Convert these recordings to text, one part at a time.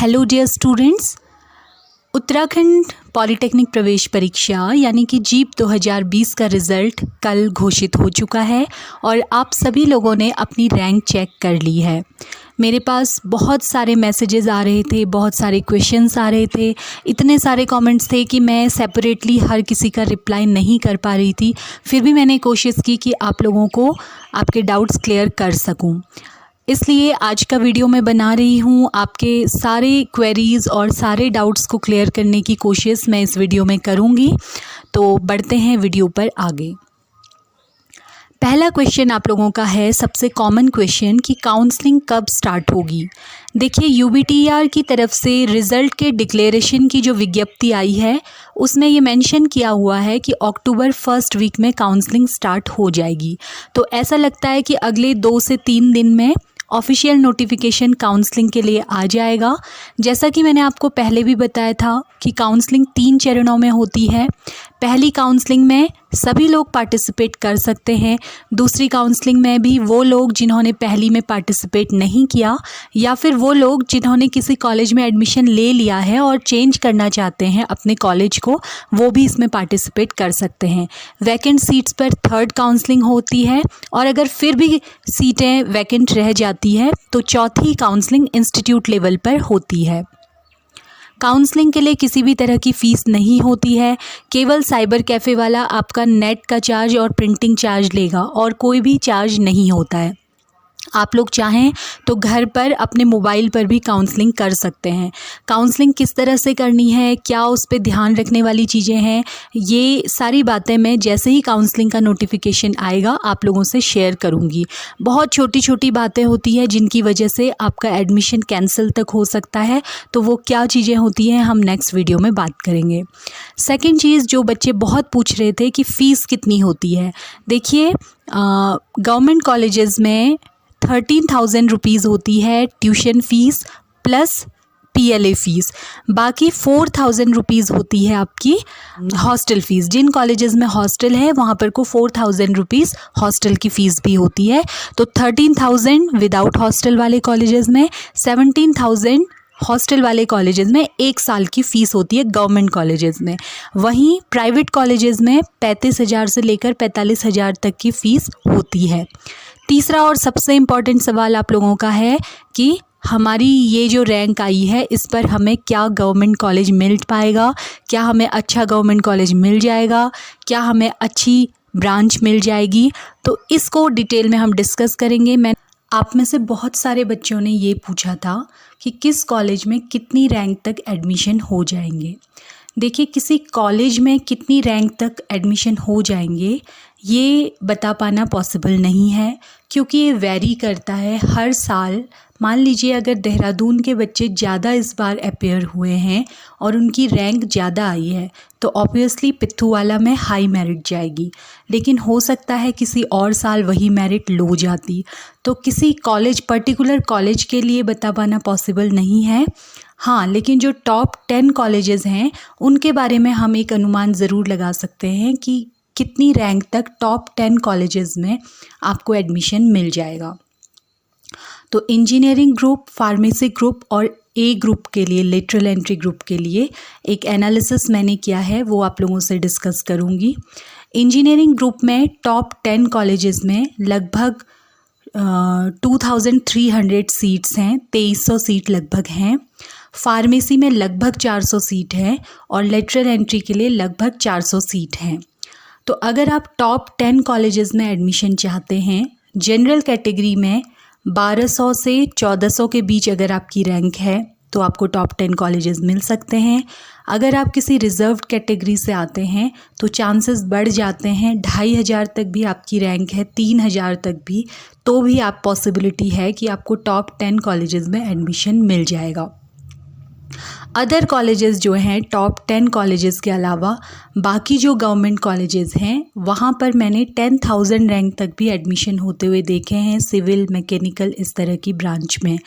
Hello dear students, Uttarakhand polytechnic प्रवेश परीक्षा यानी कि जीप 2020 का रिज़ल्ट कल घोषित हो चुका है और आप सभी लोगों ने अपनी रैंक चेक कर ली है। मेरे पास बहुत सारे मैसेजेस आ रहे थे, बहुत सारे क्वेश्चंस आ रहे थे, इतने सारे कमेंट्स थे कि मैं सेपरेटली हर किसी का रिप्लाई नहीं कर पा रही थी। फिर भी मैंने कोशिश की कि आप लोगों को आपके डाउट्स क्लियर कर सकूं। इसलिए आज का वीडियो मैं बना रही हूँ। आपके सारे क्वेरीज़ और सारे डाउट्स को क्लियर करने की कोशिश मैं इस वीडियो में करूँगी। तो बढ़ते हैं वीडियो पर आगे। पहला क्वेश्चन आप लोगों का है, सबसे कॉमन क्वेश्चन, कि काउंसलिंग कब स्टार्ट होगी। देखिए, यूबीटीआर की तरफ से रिज़ल्ट के डिक्लेरेशन की जो विज्ञप्ति आई है उसमें ये मेंशन किया हुआ है कि अक्टूबर फर्स्ट वीक में काउंसलिंग स्टार्ट हो जाएगी। तो ऐसा लगता है कि अगले 2 से 3 दिन में ऑफिशियल नोटिफिकेशन काउंसलिंग के लिए आ जाएगा। जैसा कि मैंने आपको पहले भी बताया था कि काउंसलिंग 3 चरणों में होती है। पहली काउंसलिंग में सभी लोग पार्टिसिपेट कर सकते हैं। दूसरी काउंसलिंग में भी वो लोग जिन्होंने पहली में पार्टिसिपेट नहीं किया या फिर वो लोग जिन्होंने किसी कॉलेज में एडमिशन ले लिया है और चेंज करना चाहते हैं अपने कॉलेज को, वो भी इसमें पार्टिसिपेट कर सकते हैं। वैकेंट सीट्स पर थर्ड काउंसलिंग होती है और अगर फिर भी सीटें वैकेंट रह जाती है तो चौथी काउंसलिंग इंस्टीट्यूट लेवल पर होती है। काउंसलिंग के लिए किसी भी तरह की फ़ीस नहीं होती है। केवल साइबर कैफ़े वाला आपका नेट का चार्ज और प्रिंटिंग चार्ज लेगा और कोई भी चार्ज नहीं होता है। आप लोग चाहें तो घर पर अपने मोबाइल पर भी काउंसलिंग कर सकते हैं। काउंसलिंग किस तरह से करनी है, क्या उस पर ध्यान रखने वाली चीज़ें हैं, ये सारी बातें मैं जैसे ही काउंसलिंग का नोटिफिकेशन आएगा आप लोगों से शेयर करूंगी। बहुत छोटी छोटी बातें होती हैं जिनकी वजह से आपका एडमिशन कैंसिल तक हो सकता है। तो वो क्या चीज़ें होती हैं हम नेक्स्ट वीडियो में बात करेंगे। सेकेंड चीज़, जो बच्चे बहुत पूछ रहे थे कि फ़ीस कितनी होती है। देखिए, गवर्नमेंट कॉलेजेस में 13,000 रुपीज़ होती है tuition fees plus PLA fees. बाकी 4,000 रुपीज़ होती है आपकी हॉस्टल फ़ीस। जिन कॉलेजेस में हॉस्टल है वहाँ पर को 4,000 रुपीज़ हॉस्टल की फ़ीस भी होती है। तो 13,000 विदाउट हॉस्टल वाले कॉलेजेस में, 17,000 हॉस्टल वाले कॉलेजेस में 1 साल की फ़ीस होती है गवर्नमेंट कॉलेजेस में। वहीं प्राइवेट कॉलेजेस में 35,000 से लेकर 45,000 तक की फ़ीस होती है। तीसरा और सबसे इम्पॉर्टेंट सवाल आप लोगों का है कि हमारी ये जो रैंक आई है इस पर हमें क्या गवर्नमेंट कॉलेज मिल पाएगा, क्या हमें अच्छा गवर्नमेंट कॉलेज मिल जाएगा, क्या हमें अच्छी ब्रांच मिल जाएगी। तो इसको डिटेल में हम डिस्कस करेंगे। मैं आप में से बहुत सारे बच्चों ने ये पूछा था कि किस कॉलेज में कितनी रैंक तक एडमिशन हो जाएंगे। देखिए, किसी कॉलेज में कितनी रैंक तक एडमिशन हो जाएंगे ये बता पाना पॉसिबल नहीं है, क्योंकि ये वेरी करता है हर साल। मान लीजिए अगर देहरादून के बच्चे ज़्यादा इस बार अपेयर हुए हैं और उनकी रैंक ज़्यादा आई है तो ऑब्वियसली पिथुवाला में हाई मेरिट जाएगी, लेकिन हो सकता है किसी और साल वही मेरिट लो जाती। तो किसी कॉलेज, पर्टिकुलर कॉलेज के लिए बता पाना पॉसिबल नहीं है। हाँ, लेकिन जो टॉप 10 कॉलेजेस हैं उनके बारे में हम एक अनुमान ज़रूर लगा सकते हैं कि कितनी रैंक तक टॉप 10 कॉलेजेस में आपको एडमिशन मिल जाएगा। तो इंजीनियरिंग ग्रुप, फार्मेसी ग्रुप और ए ग्रुप के लिए, लेटरल एंट्री ग्रुप के लिए एक एनालिसिस मैंने किया है, वो आप लोगों से डिस्कस करूँगी। इंजीनियरिंग ग्रुप में टॉप 10 कॉलेजेस में लगभग 2,300 सीट्स हैं, 2,300 सीट लगभग हैं। फार्मेसी में लगभग 400 सीट हैं और लेटरल एंट्री के लिए लगभग 400 सीट हैं। तो अगर आप टॉप 10 कॉलेजेस में एडमिशन चाहते हैं, जनरल कैटेगरी में 1200 से 1400 के बीच अगर आपकी रैंक है तो आपको टॉप 10 कॉलेजेस मिल सकते हैं। अगर आप किसी रिज़र्व्ड कैटेगरी से आते हैं तो चांसेस बढ़ जाते हैं, 2,500 तक भी आपकी रैंक है, 3,000 तक भी, तो भी आप पॉसिबिलिटी है कि आपको टॉप 10 कॉलेजेस में एडमिशन मिल जाएगा। अदर कॉलेजेस जो हैं, टॉप 10 कॉलेजेस के अलावा बाकी जो गवर्नमेंट कॉलेजेस हैं वहाँ पर मैंने 10,000 रैंक तक भी एडमिशन होते हुए देखे हैं, सिविल, मैकेनिकल, इस तरह की ब्रांच में।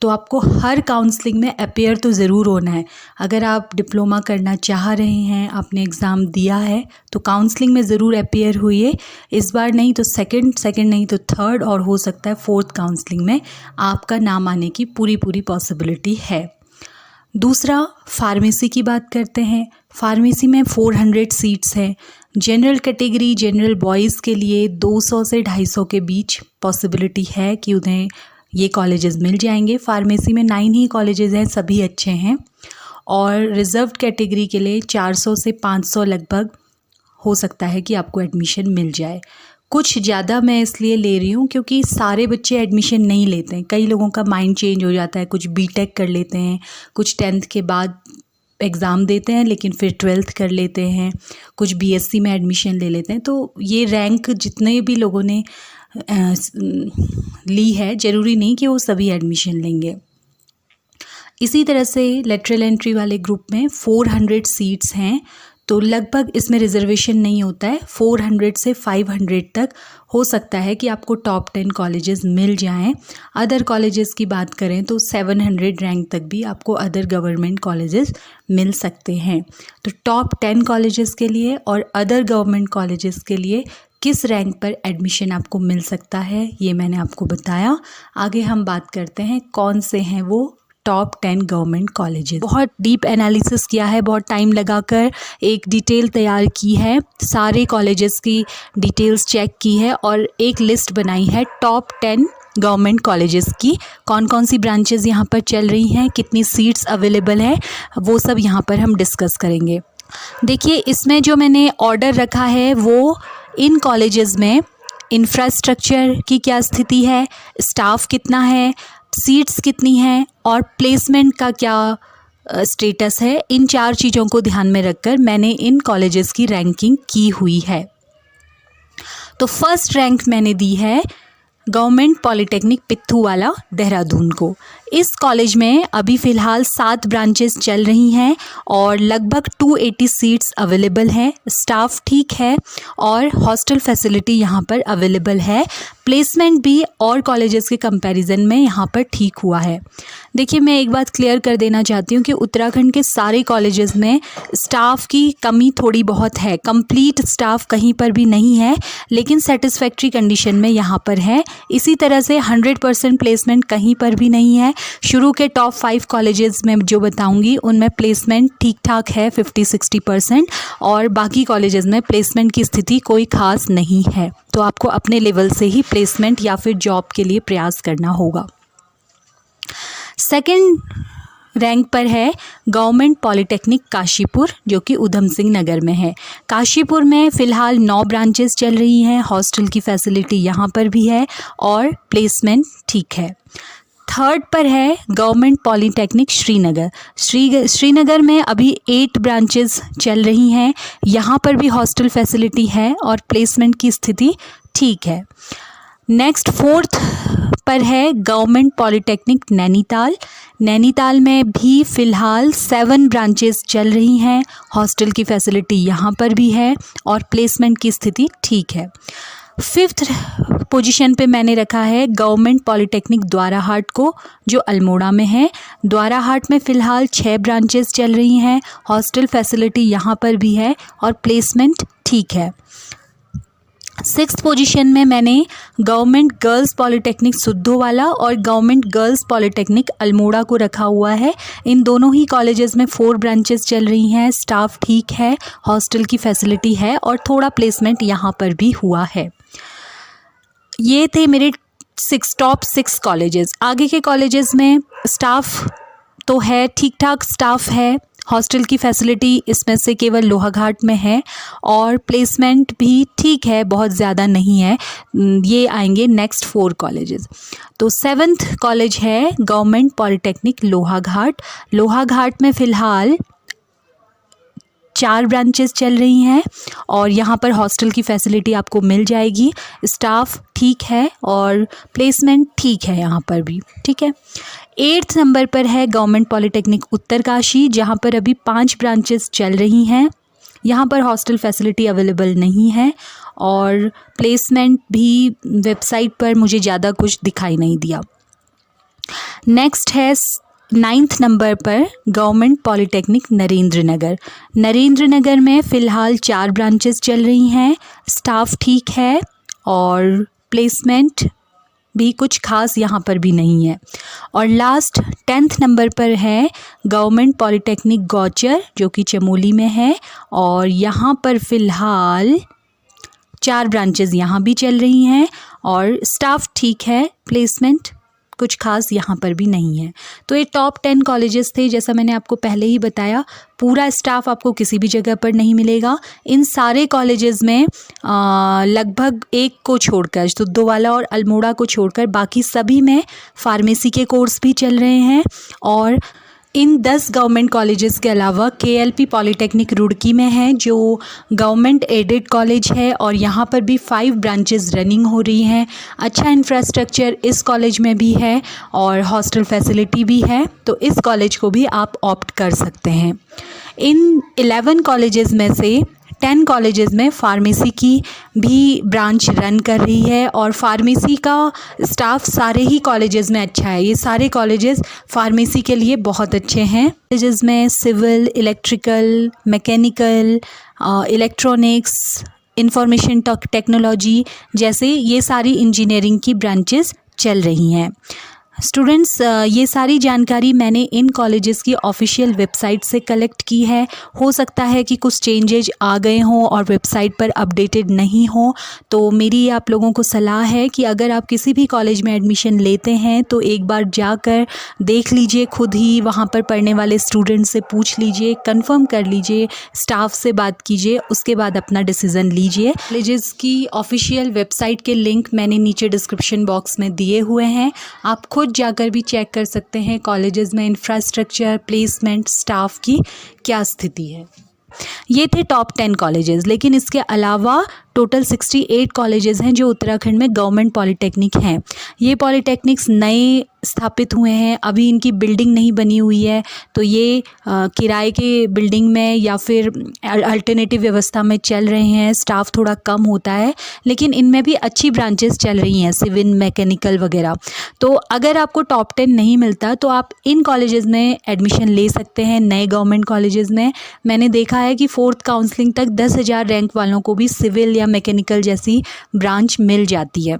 तो आपको हर काउंसलिंग में अपेयर तो ज़रूर होना है। अगर आप डिप्लोमा करना चाह रहे हैं, आपने एग्ज़ाम दिया है, तो काउंसलिंग में ज़रूर अपेयर हुई। इस बार नहीं तो सेकंड नहीं तो थर्ड और हो सकता है फोर्थ काउंसलिंग में आपका नाम आने की पूरी पॉसिबिलिटी है। दूसरा फार्मेसी की बात करते हैं। फार्मेसी में 400 सीट्स हैं। जनरल कैटेगरी जनरल बॉयज़ के लिए 200 से 250 के बीच पॉसिबिलिटी है कि उन्हें ये कॉलेजेस मिल जाएंगे। फार्मेसी में 9 ही कॉलेजेस हैं, सभी अच्छे हैं। और रिज़र्व्ड कैटेगरी के लिए 400 से 500 लगभग हो सकता है कि आपको एडमिशन मिल जाए। कुछ ज़्यादा मैं इसलिए ले रही हूँ क्योंकि सारे बच्चे एडमिशन नहीं लेते हैं। कई लोगों का माइंड चेंज हो जाता है, कुछ बीटेक कर लेते हैं, कुछ 10th के बाद एग्ज़ाम देते हैं लेकिन फिर 12th कर लेते हैं, कुछ बीएससी में एडमिशन ले लेते हैं। तो ये रैंक जितने भी लोगों ने ली है, ज़रूरी नहीं कि वो सभी एडमिशन लेंगे। इसी तरह से लेटरल एंट्री वाले ग्रुप में 400 सीट्स हैं, तो लगभग इसमें रिजर्वेशन नहीं होता है। 400 से 500 तक हो सकता है कि आपको टॉप 10 कॉलेजेस मिल जाएं। अदर कॉलेजेस की बात करें तो 700 रैंक तक भी आपको अदर गवर्नमेंट कॉलेजेस मिल सकते हैं। तो टॉप 10 कॉलेजेस के लिए और अदर गवर्नमेंट कॉलेजेस के लिए किस रैंक पर एडमिशन आपको मिल सकता है, ये मैंने आपको बताया। आगे हम बात करते हैं कौन से हैं वो टॉप 10 गवर्नमेंट कॉलेजेस। बहुत डीप एनालिसिस किया है, बहुत टाइम लगाकर एक डिटेल तैयार की है, सारे कॉलेजेस की डिटेल्स चेक की है और एक लिस्ट बनाई है टॉप 10 गवर्नमेंट कॉलेजेस की। कौन कौन सी ब्रांचेस यहाँ पर चल रही हैं, कितनी सीट्स अवेलेबल है, वो सब यहाँ पर हम डिस्कस करेंगे। देखिए, इसमें जो मैंने ऑर्डर रखा है वो इन कॉलेजेस में इंफ्रास्ट्रक्चर की क्या स्थिति है, स्टाफ कितना है, सीट्स कितनी हैं और प्लेसमेंट का क्या स्टेटस है, इन 4 चीज़ों को ध्यान में रखकर मैंने इन कॉलेजेस की रैंकिंग की हुई है। तो फर्स्ट रैंक मैंने दी है गवर्नमेंट पॉलिटेक्निक पिथूवाला देहरादून को। इस कॉलेज में अभी फ़िलहाल 7 ब्रांचेस चल रही हैं और लगभग 280 सीट्स अवेलेबल हैं। स्टाफ ठीक है और हॉस्टल फैसिलिटी यहाँ पर अवेलेबल है। प्लेसमेंट भी और कॉलेजेस के कंपैरिजन में यहाँ पर ठीक हुआ है। देखिए, मैं एक बात क्लियर कर देना चाहती हूँ कि उत्तराखंड के सारे कॉलेजेस में स्टाफ की कमी थोड़ी बहुत है। कंप्लीट स्टाफ कहीं पर भी नहीं है, लेकिन सेटिस्फैक्ट्री कंडीशन में यहाँ पर है। इसी तरह से 100% प्लेसमेंट कहीं पर भी नहीं है। शुरू के टॉप 5 कॉलेजेस में जो बताऊंगी उनमें प्लेसमेंट ठीक ठाक है 50-60%, और बाकी कॉलेजेस में प्लेसमेंट की स्थिति कोई खास नहीं है। तो आपको अपने लेवल से ही प्लेसमेंट या फिर जॉब के लिए प्रयास करना होगा। सेकंड रैंक पर है गवर्नमेंट पॉलिटेक्निक काशीपुर, जो कि उधम सिंह नगर में है। काशीपुर में फ़िलहाल 9 ब्रांचेस चल रही हैं, हॉस्टल की फैसिलिटी यहाँ पर भी है और प्लेसमेंट ठीक है। थर्ड पर है गवर्नमेंट पॉलिटेक्निक श्रीनगर। श्रीनगर में अभी 8 ब्रांचेस चल रही हैं, यहाँ पर भी हॉस्टल फैसिलिटी है और प्लेसमेंट की स्थिति ठीक है। नेक्स्ट फोर्थ पर है गवर्नमेंट पॉलिटेक्निक नैनीताल। नैनीताल में भी फ़िलहाल 7 ब्रांचेस चल रही हैं, हॉस्टल की फैसिलिटी यहाँ पर भी है और प्लेसमेंट की स्थिति ठीक है। 5th पोजीशन पे मैंने रखा है गवर्नमेंट पॉलिटेक्निक द्वाराहाट को, जो अल्मोड़ा में है। द्वाराहाट में फ़िलहाल 6 ब्रांचेस चल रही हैं, हॉस्टल फैसिलिटी यहाँ पर भी है और प्लेसमेंट ठीक है। 6th पोजीशन में मैंने गवर्नमेंट गर्ल्स पॉलिटेक्निक सुद्धोवाला और गवर्नमेंट गर्ल्स पॉलिटेक्निक अल्मोड़ा को रखा हुआ है। इन दोनों ही कॉलेजेस में 4 ब्रांचेस चल रही हैं, स्टाफ ठीक है, हॉस्टल की फैसिलिटी है और थोड़ा प्लेसमेंट यहाँ पर भी हुआ है। ये थे मेरे टॉप 6 कॉलेजेस। आगे के कॉलेजेस में स्टाफ तो है, ठीक ठाक स्टाफ है, हॉस्टल की फैसिलिटी इसमें से केवल लोहाघाट में है और प्लेसमेंट भी ठीक है, बहुत ज़्यादा नहीं है। ये आएंगे नेक्स्ट 4 कॉलेजेस। तो 7th कॉलेज है गवर्नमेंट पॉलिटेक्निक लोहाघाट। लोहाघाट में फ़िलहाल 4 ब्रांचेस चल रही हैं और यहाँ पर हॉस्टल की फैसिलिटी आपको मिल जाएगी, स्टाफ ठीक है और प्लेसमेंट ठीक है यहाँ पर भी, ठीक है। 8th नंबर पर है गवर्नमेंट पॉलिटेक्निक उत्तरकाशी, जहाँ पर अभी 5 ब्रांचेस चल रही हैं। यहाँ पर हॉस्टल फैसिलिटी अवेलेबल नहीं है और प्लेसमेंट भी वेबसाइट पर मुझे ज़्यादा कुछ दिखाई नहीं दिया। नेक्स्ट है 9th नंबर पर गवर्नमेंट पॉलिटेक्निक नरेंद्र नगर। नरेंद्र नगर में फ़िलहाल 4 ब्रांचेस चल रही हैं, स्टाफ ठीक है और प्लेसमेंट भी कुछ खास यहाँ पर भी नहीं है। और लास्ट 10th नंबर पर है गवर्नमेंट पॉलिटेक्निक गौचर, जो कि चमोली में है, और यहाँ पर फ़िलहाल 4 ब्रांचेज़ यहाँ भी चल रही हैं और स्टाफ ठीक है, प्लेसमेंट कुछ खास यहाँ पर भी नहीं है। तो ये टॉप 10 कॉलेजेस थे। जैसा मैंने आपको पहले ही बताया, पूरा स्टाफ आपको किसी भी जगह पर नहीं मिलेगा। इन सारे कॉलेजेस में लगभग एक को छोड़कर, तो दोवाला और अल्मोड़ा को छोड़कर बाकी सभी में फार्मेसी के कोर्स भी चल रहे हैं। और इन 10 गवर्नमेंट कॉलेजेस के अलावा KLP पॉलिटेक्निक रुड़की में है, जो गवर्नमेंट एडेड कॉलेज है, और यहाँ पर भी 5 ब्रांचेस रनिंग हो रही हैं। अच्छा इंफ्रास्ट्रक्चर इस कॉलेज में भी है और हॉस्टल फैसिलिटी भी है, तो इस कॉलेज को भी आप ऑप्ट कर सकते हैं। इन 11 कॉलेजेस में से 10 कॉलेजेस में फार्मेसी की भी ब्रांच रन कर रही है, और फार्मेसी का स्टाफ सारे ही कॉलेजेस में अच्छा है। ये सारे कॉलेजेस फार्मेसी के लिए बहुत अच्छे हैं। कॉलेजेस में civil, electrical, mechanical, electronics, information technology जैसे ये सारी इंजीनियरिंग की ब्रांचेस चल रही हैं। स्टूडेंट्स, ये सारी जानकारी मैंने इन कॉलेजेस की ऑफिशियल वेबसाइट से कलेक्ट की है। हो सकता है कि कुछ चेंजेज आ गए हों और वेबसाइट पर अपडेटेड नहीं हो, तो मेरी आप लोगों को सलाह है कि अगर आप किसी भी कॉलेज में एडमिशन लेते हैं तो एक बार जाकर देख लीजिए, खुद ही वहाँ पर पढ़ने वाले स्टूडेंट से पूछ लीजिए, कंफर्म कर लीजिए, स्टाफ से बात कीजिए, उसके बाद अपना डिसीज़न लीजिए। कॉलेजेस की ऑफिशियल वेबसाइट के लिंक मैंने नीचे डिस्क्रिप्शन बॉक्स में दिए हुए हैं, आप खुद जाकर भी चेक कर सकते हैं कॉलेजेस में इंफ्रास्ट्रक्चर, प्लेसमेंट, स्टाफ की क्या स्थिति है। ये थे टॉप 10 कॉलेजेस, लेकिन इसके अलावा टोटल 68 कॉलेजेस हैं जो उत्तराखंड में गवर्नमेंट पॉलिटेक्निक हैं। ये पॉलिटेक्निक्स नए स्थापित हुए हैं, अभी इनकी बिल्डिंग नहीं बनी हुई है, तो ये किराए के बिल्डिंग में या फिर अल्टरनेटिव व्यवस्था में चल रहे हैं। स्टाफ थोड़ा कम होता है, लेकिन इनमें भी अच्छी ब्रांचेस चल रही हैं, सिविल, मैकेनिकल वगैरह। तो अगर आपको टॉप 10 नहीं मिलता तो आप इन कॉलेजेस में एडमिशन ले सकते हैं, नए गवर्नमेंट कॉलेजेस में। मैंने देखा है कि 4th काउंसलिंग तक 10,000 रैंक वालों को भी सिविल या मैकेनिकल जैसी ब्रांच मिल जाती है।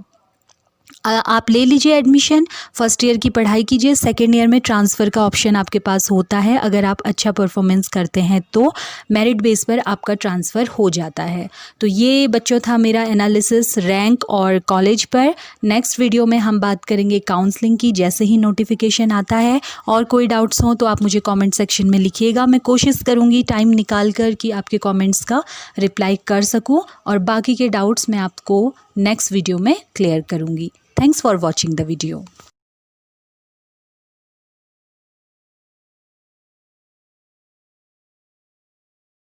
आप ले लीजिए एडमिशन, फर्स्ट ईयर की पढ़ाई कीजिए, सेकेंड ईयर में ट्रांसफ़र का ऑप्शन आपके पास होता है। अगर आप अच्छा परफॉर्मेंस करते हैं तो मेरिट बेस पर आपका ट्रांसफ़र हो जाता है। तो ये बच्चों था मेरा एनालिसिस रैंक और कॉलेज पर। नेक्स्ट वीडियो में हम बात करेंगे काउंसलिंग की, जैसे ही नोटिफिकेशन आता है। और कोई डाउट्स हों तो आप मुझे कॉमेंट सेक्शन में लिखिएगा, मैं कोशिश करूँगी टाइम निकाल कर कि आपके कॉमेंट्स का रिप्लाई कर सकूँ, और बाकी के डाउट्स मैं आपको नेक्स्ट वीडियो में क्लियर करूँगी। Thanks for watching the video.